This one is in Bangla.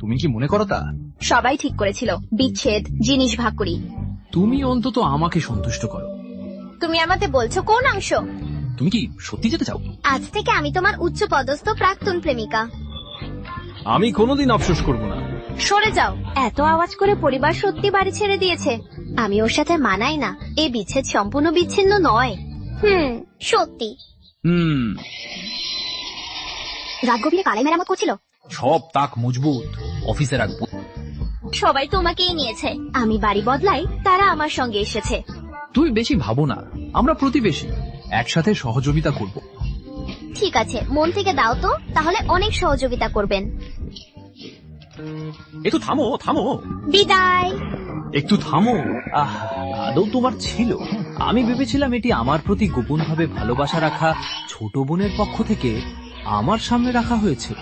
তুমি কি মনে করো তা? সবাই ঠিক করেছিল বিচ্ছেদ, জিনিস ভাগ করি। তুমি অন্তত আমাকে সন্তুষ্ট করো। তুমি আমাকে বলছো কোন অংশ? তুমি কি সত্যি যেতে চাও? আজ থেকে আমি তোমার উচ্চ পদস্থ প্রাক্তন প্রেমিকা। আমি কোনোদিন আফসোস করব না। সরে যাও। এত আওয়াজ করে পরিবার সত্যি বাড়ি ছেড়ে দিয়েছে। আমি ওর সাথে মানাই না। এই বিচ্ছেদ সম্পূর্ণ বিচ্ছিন্ন নয়। সত্যি। রাত গভীরে কালাই মেরামত করছিল। সব তাক মজবুত, অফিসে রাখবো। সবাই তোমাকেই নিয়েছে। আমি বাড়ি বদলাই, তারা আমার সঙ্গে এসেছে। তুমি বেশি ভাবো না, আমরা প্রতিবেশী, একসাথে সহযোগিতা করব। ঠিক আছে, মন থেকে দাও তো, তাহলে অনেক সহযোগিতা করবেন। একটু থামো থামো। বিদায়। একটু থামো। আদৌ তোমার ছিল? আমি ভেবেছিলাম এটি আমার প্রতি গোপনভাবে ভালোবাসা রাখা ছোট বোনের পক্ষ থেকে আমার সামনে রাখা হয়েছে।